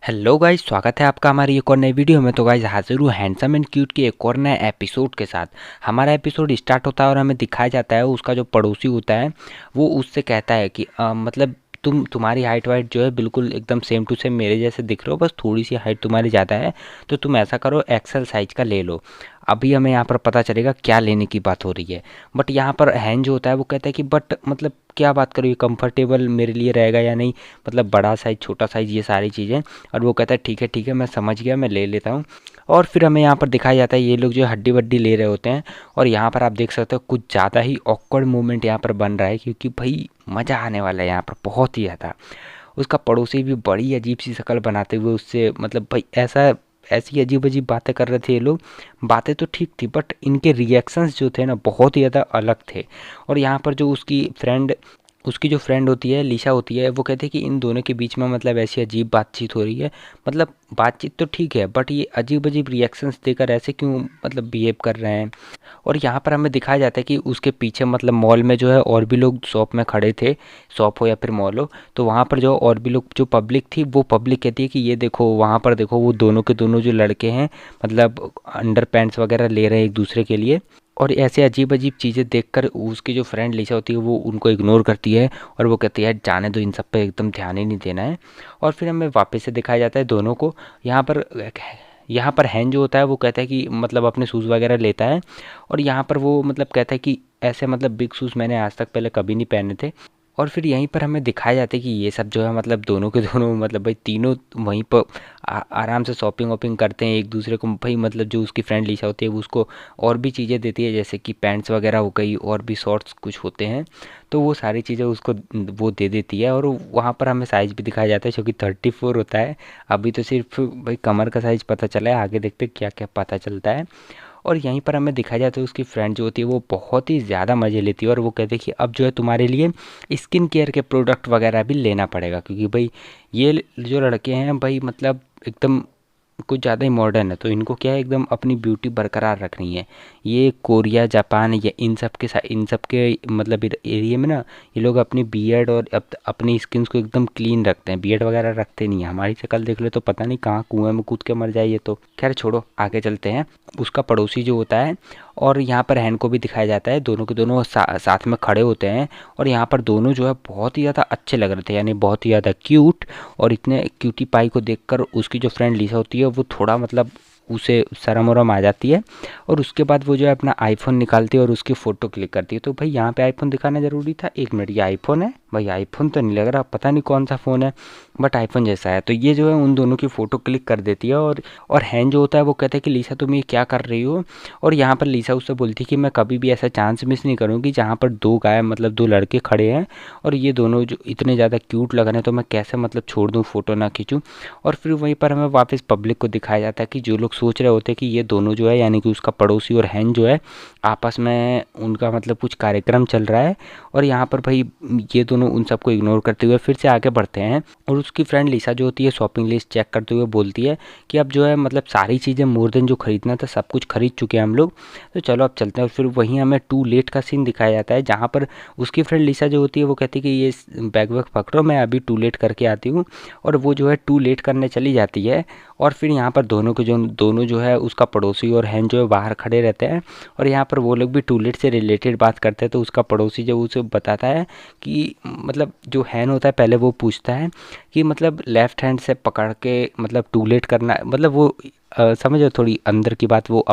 Hello guys, स्वागत है आपका हमारी एक और नई वीडियो में। तो गाइस हाजिर हूँ हैंडसम एंड क्यूट के एक और नए एपिसोड के साथ। हमारा एपिसोड स्टार्ट होता है और हमें दिखाया जाता है उसका जो पड़ोसी होता है वो उससे कहता है कि मतलब तुम्हारी हाइट वाइट जो है बिल्कुल एकदम सेम टू सेम मेरे जैसे दिख रहे हो, बस थोड़ी सी हाइट तुम्हारी ज़्यादा है, तो तुम ऐसा करो एक्सेल साइज का ले लो। अभी हमें यहाँ पर पता चलेगा क्या लेने की बात हो रही है। बट यहाँ पर हैन जो होता है वो कहता है कि बट मतलब क्या बात करो, ये कंफर्टेबल मेरे लिए रहेगा या नहीं, मतलब बड़ा साइज़ छोटा साइज़ ये सारी चीज़ें। और वो कहता है ठीक है मैं समझ गया, मैं ले लेता हूँ। और फिर हमें यहाँ पर दिखाया जाता है ये लोग जो हड्डी वड्डी ले रहे होते हैं। और यहाँ पर आप देख सकते हो कुछ ज़्यादा ही ऑकवर्ड मोमेंट यहाँ पर बन रहा है, क्योंकि भाई मज़ा आने वाला है यहाँ पर बहुत ही ज़्यादा। उसका पड़ोसी भी बड़ी अजीब सी शक्ल बनाते हुए उससे मतलब भाई ऐसा ऐसी अजीब अजीब बातें कर रहे थे ये लोग। बातें तो ठीक थी बट इनके रिएक्शंस जो थे ना बहुत ही ज़्यादा अलग थे। और यहाँ पर जो उसकी जो फ्रेंड होती है, लिशा होती है, वो कहते हैं कि इन दोनों के बीच में मतलब ऐसी अजीब बातचीत हो रही है। मतलब बातचीत तो ठीक है बट ये अजीब अजीब रिएक्शंस देकर ऐसे क्यों मतलब बिहेव कर रहे हैं। और यहाँ पर हमें दिखाया जाता है कि उसके पीछे मतलब मॉल में जो है और भी लोग शॉप में खड़े थे, शॉप हो या फिर मॉल हो, तो वहाँ पर जो और भी लोग जो पब्लिक थी वो पब्लिक कहती है कि ये देखो वहाँ पर देखो वो दोनों के दोनों जो लड़के हैं मतलब अंडर पैंट्स वगैरह ले रहे हैं एक दूसरे के लिए। और ऐसे अजीब अजीब चीज़ें देखकर उसकी जो फ्रेंड लिसा होती है वो उनको इग्नोर करती है और वो कहती है जाने दो, इन सब पे एकदम ध्यान ही नहीं देना है। और फिर हमें वापस से दिखाया जाता है दोनों को। यहाँ पर यहाँ पर हैन जो होता है वो कहता है कि मतलब अपने शूज़ वगैरह लेता है। और यहाँ पर वो मतलब कहता है कि ऐसे मतलब बिग शूज़ मैंने आज तक पहले कभी नहीं पहने थे। और फिर यहीं पर हमें दिखाया जाता है कि ये सब जो है मतलब दोनों के दोनों मतलब भाई तीनों वहीं पर आराम से शॉपिंग वॉपिंग करते हैं एक दूसरे को। भाई मतलब जो उसकी फ्रेंड लिशा होती है वो उसको और भी चीज़ें देती है, जैसे कि पैंट्स वगैरह हो गई और भी शॉर्ट्स कुछ होते हैं, तो वो सारी चीज़ें उसको वो दे देती है। और वहाँ पर हमें साइज़ भी दिखाया जाता है जो कि 34 होता है। अभी तो सिर्फ भाई कमर का साइज़ पता चला है, आगे देखते क्या क्या पता चलता है। और यहीं पर हमें दिखाया जाता है उसकी फ्रेंड जो होती है वो बहुत ही ज़्यादा मज़े लेती है और वो कहते हैं कि अब जो है तुम्हारे लिए स्किन केयर के प्रोडक्ट वगैरह भी लेना पड़ेगा, क्योंकि भाई ये जो लड़के हैं भाई मतलब एकदम कुछ ज़्यादा ही मॉडर्न है, तो इनको क्या है एकदम अपनी ब्यूटी बरकरार रखनी है। ये कोरिया जापान या इन सब के मतलब एरिया में ना ये लोग अपनी बियर्ड और अपनी स्किन को एकदम क्लीन रखते हैं, बियर्ड वगैरह रखते नहीं हैं। हमारी शक्ल देख ले तो पता नहीं कहाँ कुएं में कूद के मर जाए ये तो। खैर छोड़ो, आगे चलते हैं। उसका पड़ोसी जो होता है और यहाँ पर हैन को भी दिखाया जाता है, दोनों के दोनों साथ में खड़े होते हैं। और यहाँ पर दोनों जो है बहुत ही ज़्यादा अच्छे लग रहे थे, यानी बहुत ही ज़्यादा क्यूट। और इतने क्यूटी पाई को देखकर उसकी जो फ्रेंड लिसा होती है वो थोड़ा मतलब उसे शर्म वरम आ जाती है। और उसके बाद वो जो है अपना आईफोन निकालती है और उसकी फ़ोटो क्लिक करती है। तो भाई यहाँ पे आईफोन दिखाना ज़रूरी था? एक मिनट, ये आईफोन है भाई? आईफोन तो नहीं लग रहा, पता नहीं कौन सा फ़ोन है बट आईफोन जैसा है। तो ये जो है उन दोनों की फ़ोटो क्लिक कर देती है। और हैन जो होता है वो कहता है कि लिसा तुम ये क्या कर रही हो। और यहाँ पर लिसा उससे बोलती है कि मैं कभी भी ऐसा चांस मिस नहीं करूँगी जहाँ पर दो गाय मतलब दो लड़के खड़े हैं और ये दोनों जो इतने ज़्यादा क्यूट लग रहे हैं, तो मैं कैसे मतलब छोड़ दूँ, फ़ोटो ना खींचूँ। और फिर वहीं पर हमें वापस पब्लिक को दिखाया जाता है कि जो लोग सोच रहे होते हैं कि ये दोनों जो है यानी कि उसका पड़ोसी और हैन जो है आपस में उनका मतलब कुछ कार्यक्रम चल रहा है। और यहाँ पर भाई ये दोनों उन सबको इग्नोर करते हुए फिर से आगे बढ़ते हैं। और उसकी फ्रेंड लिसा जो होती है शॉपिंग लिस्ट चेक करते हुए बोलती है कि अब जो है मतलब सारी चीज़ें मोर देन जो खरीदना था सब कुछ खरीद चुके हैं हम लोग, तो चलो अब चलते हैं। और फिर वहीं हमें टू लेट का सीन दिखाया जाता है जहाँ पर उसकी फ्रेंड लिसा जो होती है वो कहती है कि ये बैग वैग पकड़ो, मैं अभी टू लेट करके आती हूँ। और वो जो है टू लेट करने चली जाती है। और फिर यहाँ पर दोनों जो है उसका पड़ोसी और हैन जो है बाहर खड़े रहते हैं। और यहाँ पर वो लोग भी टू लेट से रिलेटेड बात करते हैं। तो उसका पड़ोसी जो उसे बताता है कि मतलब जो हैन होता है पहले वो पूछता है कि मतलब लेफ्ट हैंड से पकड़ के मतलब टू लेट करना, मतलब वो समझो थोड़ी अंदर की बात, वो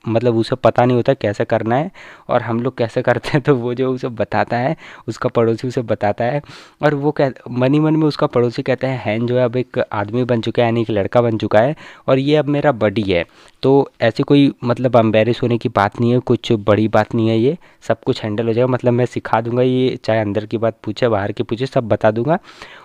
मतलब उसे पता नहीं होता कैसे करना है और हम लोग कैसे करते हैं। तो वो जो उसे बताता है, उसका पड़ोसी उसे बताता है। और वो मन ही मन में उसका पड़ोसी कहता है हैन जो है अब एक आदमी बन चुका है, यानी कि लड़का बन चुका है और ये अब मेरा बडी है। तो ऐसी कोई मतलब एम्बेरस होने की बात नहीं है, कुछ बड़ी बात नहीं है, ये सब कुछ हैंडल हो जाएगा। मतलब मैं सिखा दूंगा, ये चाहे अंदर की बात पूछे बाहर की पूछे सब बता दूंगा।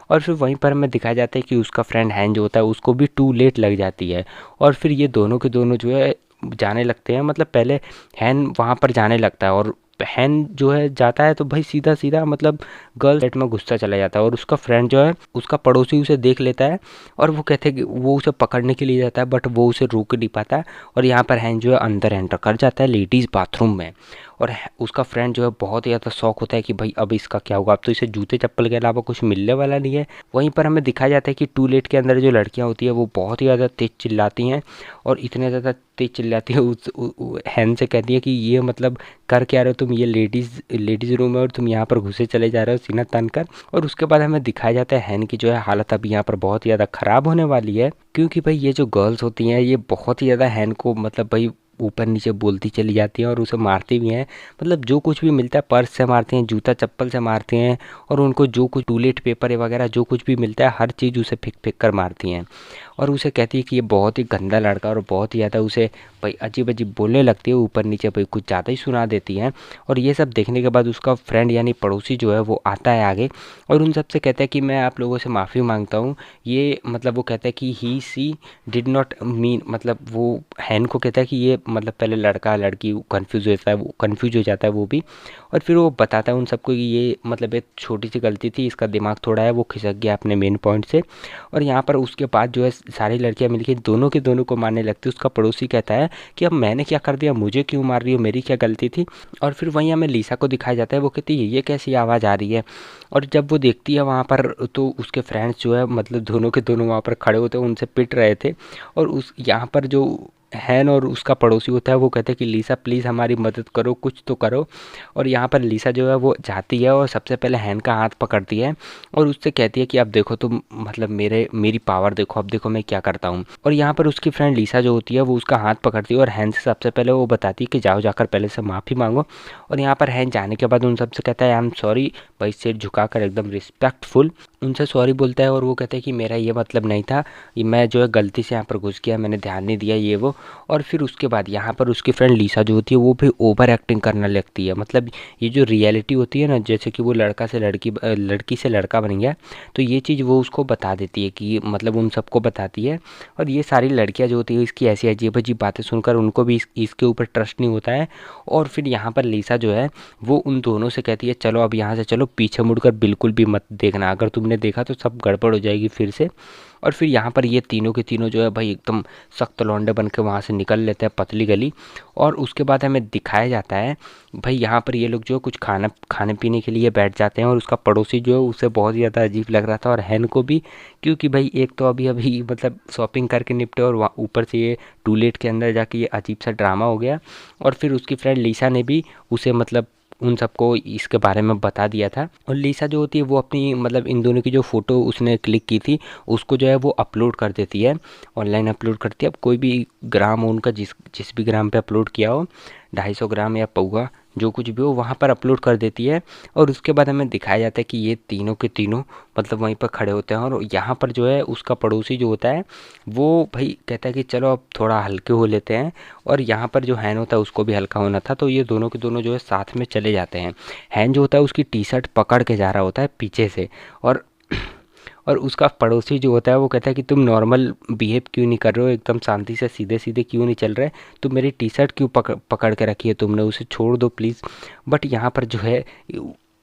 और फिर वहीं पर हमें दिखाया जाता है कि उसका फ्रेंड हैन जो होता है उसको भी टू लेट लग जाती है। और फिर ये दोनों के दोनों जो है जाने लगते हैं। मतलब पहले हैन वहाँ पर जाने लगता है और हैन जो है जाता है तो भाई सीधा सीधा मतलब गर्ल सेट में घुसता चला जाता है। और उसका फ्रेंड जो है उसका पड़ोसी उसे देख लेता है और वो कहते हैं कि वो उसे पकड़ने के लिए जाता है बट वो उसे रोक नहीं पाता। और यहाँ पर हैन जो है अंदर एंटर कर जाता है लेडीज़ बाथरूम में। और उसका फ्रेंड जो है बहुत ही ज़्यादा शौक होता है कि भाई अब इसका क्या होगा, अब तो इसे जूते चप्पल के अलावा कुछ मिलने वाला नहीं है। वहीं पर हमें दिखाया जाता है कि टू लेट के अंदर जो लड़कियां होती है वो बहुत ही ज़्यादा तेज चिल्लाती हैं, और इतने ज़्यादा तेज चिल्लाती है हैन से कहती है कि ये मतलब कर क्या रहे हो तुम, ये लेडीज़ रूम है और तुम यहाँ पर घुसे चले जा रहे हो सीना तान कर। और उसके बाद हमें दिखाया जाता है हैन की जो है हालत अभी यहाँ पर बहुत ही ज़्यादा ख़राब होने वाली है, क्योंकि भाई ये जो गर्ल्स होती हैं ये बहुत ही ज़्यादा हैन को मतलब भाई ऊपर नीचे बोलती चली जाती हैं और उसे मारती भी हैं। मतलब जो कुछ भी मिलता है पर्स से मारती हैं, जूता चप्पल से मारती हैं, और उनको जो कुछ टूलेट पेपर वगैरह जो कुछ भी मिलता है हर चीज़ उसे फेंक फेंक कर मारती हैं। और उसे कहती है कि ये बहुत ही गंदा लड़का, और बहुत ही ज़्यादा उसे भाई अजीब अजीब बोलने लगती है, ऊपर नीचे भाई कुछ ज़्यादा ही सुना देती हैं। और ये सब देखने के बाद उसका फ्रेंड यानी पड़ोसी जो है वो आता है आगे, और उन सबसे कहता है कि मैं आप लोगों से माफ़ी मांगता हूँ। ये मतलब वो कहता है कि ही सी डिड नॉट मीन, मतलब वो हैन को कहता है कि ये मतलब पहले लड़का लड़की कन्फ्यूज़ होता है, वो कन्फ्यूज हो जाता है वो भी। और फिर वो बताता है उन सबको कि ये मतलब एक छोटी सी गलती थी, इसका दिमाग थोड़ा है वो खिसक गया अपने मेन पॉइंट से। और यहाँ पर उसके बाद जो है सारी लड़कियां मिलकर दोनों के दोनों को मारने लगती है। उसका पड़ोसी कहता है कि अब मैंने क्या कर दिया, मुझे क्यों मार रही हो, मेरी क्या गलती थी। और फिर वहीं हमें लीसा को दिखाया जाता है, वो कहती है ये कैसी आवाज़ आ रही है। और जब वो देखती है वहाँ पर तो उसके फ्रेंड्स जो है मतलब दोनों के दोनों वहाँ पर खड़े होते हैं, उनसे पिट रहे थे। और उस यहाँ पर जो हैन और उसका पड़ोसी होता है वो कहते हैं कि लीसा प्लीज़ हमारी मदद करो, कुछ तो करो। और यहाँ पर लीसा जो है वो जाती है और सबसे पहले हैन का हाथ पकड़ती है और उससे कहती है कि अब देखो तुम मतलब मेरी पावर देखो, अब देखो मैं क्या करता हूँ। और यहाँ पर उसकी फ्रेंड लीसा जो होती है वो उसका हाथ पकड़ती है और हैन से सबसे पहले वो बताती है कि जाओ जाकर पहले से माफ़ी मांगो। और यहाँ पर हैन जाने के बाद उन सबसे कहता है आई एम सॉरी, भाई सिर झुकाकर एकदम रिस्पेक्टफुल उनसे सॉरी बोलता है। और वो कहते हैं कि मेरा ये मतलब नहीं था, ये मैं जो है गलती से यहाँ पर घुस गया, मैंने ध्यान नहीं दिया ये वो। और फिर उसके बाद यहाँ पर उसकी फ्रेंड लीसा जो होती है वो भी ओवर एक्टिंग करने लगती है। मतलब ये जो रियलिटी होती है ना, जैसे कि वो लड़का से लड़की लड़की से लड़का बन गया, तो ये चीज़ वो उसको बता देती है कि मतलब उन सबको बताती है। और ये सारी लड़कियाँ जो होती है इसकी ऐसी अजीब अजीब बातें सुनकर उनको भी इसके ऊपर ट्रस्ट नहीं होता है। और फिर यहाँ पर लीसा जो है वो उन दोनों से कहती है चलो अब यहाँ से चलो, पीछे मुड़कर बिल्कुल भी मत देखना, अगर तुमने देखा तो सब गड़बड़ हो जाएगी फिर से। और फिर यहाँ पर ये तीनों के तीनों जो है भाई एकदम सख्त लौंडे बन के वहाँ से निकल लेते हैं पतली गली। और उसके बाद हमें दिखाया जाता है भाई यहाँ पर ये लोग जो कुछ खाने पीने के लिए बैठ जाते हैं। और उसका पड़ोसी जो है उसे बहुत ज़्यादा अजीब लग रहा था और हैन को भी, क्योंकि भाई एक तो अभी अभी मतलब शॉपिंग करके निपटे और वहाँ ऊपर से ये टूलेट के अंदर जाके ये अजीब सा ड्रामा हो गया। और फिर उसकी फ्रेंड लीसा ने भी उसे मतलब उन सबको इसके बारे में बता दिया था। और लीसा जो होती है वो अपनी मतलब इन दोनों की जो फ़ोटो उसने क्लिक की थी उसको जो है वो अपलोड कर देती है, ऑनलाइन अपलोड करती है। अब कोई भी ग्राम हो उनका, जिस जिस भी ग्राम पे अपलोड किया हो, 250 ग्राम या पौवा जो कुछ भी हो वहाँ पर अपलोड कर देती है। और उसके बाद हमें दिखाया जाता है कि ये तीनों के तीनों मतलब वहीं पर खड़े होते हैं। और यहाँ पर जो है उसका पड़ोसी जो होता है वो भाई कहता है कि चलो अब थोड़ा हल्के हो लेते हैं। और यहाँ पर जो हैन होता है उसको भी हल्का होना था, तो ये दोनों के दोनों जो है साथ में चले जाते हैं। हैन जो होता है उसकी टी शर्ट पकड़ के जा रहा होता है पीछे से। और और उसका पड़ोसी जो होता है वो कहता है कि तुम नॉर्मल बिहेव क्यों नहीं कर रहे हो, एकदम शांति से सीधे सीधे क्यों नहीं चल रहे, तुम मेरी टी शर्ट क्यों पकड़ के रखी है तुमने, उसे छोड़ दो प्लीज़। बट यहाँ पर जो है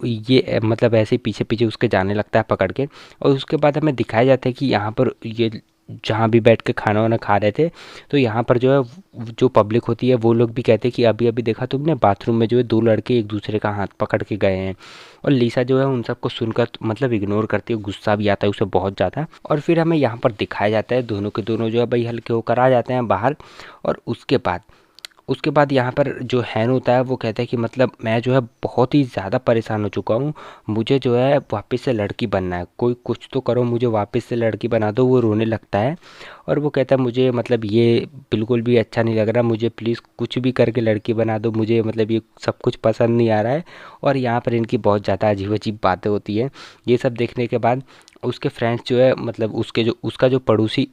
ये मतलब ऐसे पीछे पीछे उसके जाने लगता है पकड़ के। और उसके बाद हमें दिखाया जाता है कि यहाँ पर ये जहाँ भी बैठ के खाना वाना खा रहे थे, तो यहाँ पर जो है जो पब्लिक होती है वो लोग भी कहते हैं कि अभी अभी देखा तुमने बाथरूम में जो है दो लड़के एक दूसरे का हाथ पकड़ के गए हैं। और लीसा जो है उन सबको सुनकर मतलब इग्नोर करती है, गुस्सा भी आता है उसे बहुत ज़्यादा। और फिर हमें यहाँ पर दिखाया जाता है दोनों के दोनों जो है भाई हल्के होकर आ जाते हैं बाहर। और उसके बाद यहाँ पर जो हैन होता है वो कहता है कि मतलब मैं जो है बहुत ही ज़्यादा परेशान हो चुका हूँ, मुझे जो है वापस से लड़की बनना है, कोई कुछ तो करो मुझे वापस से लड़की बना दो। वो रोने लगता है और वो कहता है मुझे मतलब ये बिल्कुल भी अच्छा नहीं लग रहा, मुझे प्लीज़ कुछ भी करके लड़की बना दो, मुझे मतलब ये सब कुछ पसंद नहीं आ रहा है। और यहाँ पर इनकी बहुत ज़्यादा अजीब अजीब बातें होती हैं। ये सब देखने के बाद उसके फ्रेंड्स जो है मतलब उसका जो पड़ोसी,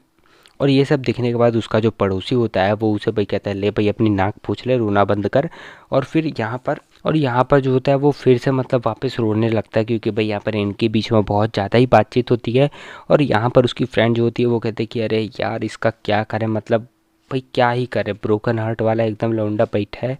और ये सब देखने के बाद उसका जो पड़ोसी होता है वो उसे भाई कहता है ले भाई अपनी नाक पूछ ले, रोना बंद कर। और यहाँ पर जो होता है वो फिर से मतलब वापस रोने लगता है, क्योंकि भाई यहाँ पर इनके बीच में बहुत ज़्यादा ही बातचीत होती है। और यहाँ पर उसकी फ्रेंड जो होती है वो कहते हैं कि अरे यार इसका क्या करें, मतलब भाई क्या ही करे, ब्रोकन हार्ट वाला एकदम लौंडा बैठा है।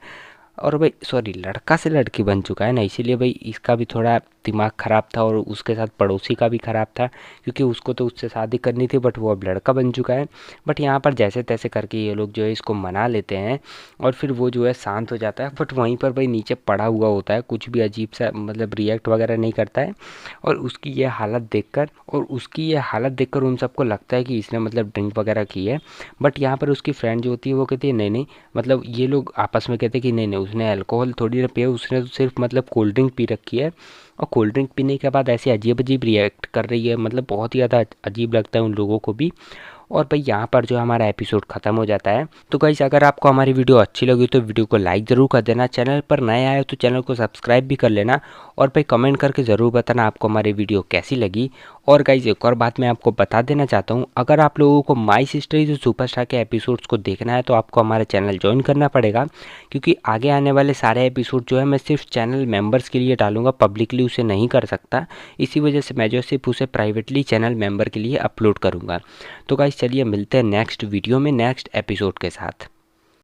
और भाई सॉरी लड़का से लड़की बन चुका है ना, इसीलिए भाई इसका भी थोड़ा दिमाग ख़राब था और उसके साथ पड़ोसी का भी ख़राब था, क्योंकि उसको तो उससे शादी करनी थी बट वो अब लड़का बन चुका है। बट यहाँ पर जैसे तैसे करके ये लोग जो है इसको मना लेते हैं और फिर वो जो है शांत हो जाता है। बट वहीं पर भाई नीचे पड़ा हुआ होता है, कुछ भी अजीब सा मतलब रिएक्ट वगैरह नहीं करता है। और उसकी ये हालत देखकर उन सबको लगता है कि इसने मतलब ड्रिंक वगैरह की है। बट यहाँ पर उसकी फ्रेंड जो होती है वो कहती है नहीं नहीं, मतलब ये लोग आपस में कहते हैं कि नहीं नहीं उसने अल्कोहल थोड़ी ना पिया, उसने तो सिर्फ मतलब कोल्ड ड्रिंक पी रखी है। और कोल्ड ड्रिंक पीने के बाद ऐसे अजीब अजीब रिएक्ट कर रही है, मतलब बहुत ही ज़्यादा अजीब लगता है उन लोगों को भी। और भाई यहाँ पर जो हमारा एपिसोड ख़त्म हो जाता है। तो गाइस अगर आपको हमारी वीडियो अच्छी लगी तो वीडियो को लाइक ज़रूर कर देना, चैनल पर नए आए तो चैनल को सब्सक्राइब भी कर लेना। और भाई कमेंट करके ज़रूर बताना आपको हमारी वीडियो कैसी लगी। और गाइस एक और बात मैं आपको बता देना चाहता हूँ, अगर आप लोगों को माई सिस्टर इज़ सुपरस्टार के एपिसोड्स को देखना है तो आपको हमारा चैनल ज्वाइन करना पड़ेगा, क्योंकि आगे आने वाले सारे एपिसोड जो है मैं सिर्फ चैनल मेंबर्स के लिए डालूंगा, पब्लिकली उसे नहीं कर सकता। इसी वजह से मैं जो सिर्फ उसे प्राइवेटली चैनल मेंबर के लिए अपलोड करूँगा। तो गाइस चलिए मिलते हैं नेक्स्ट वीडियो में नेक्स्ट एपिसोड के साथ।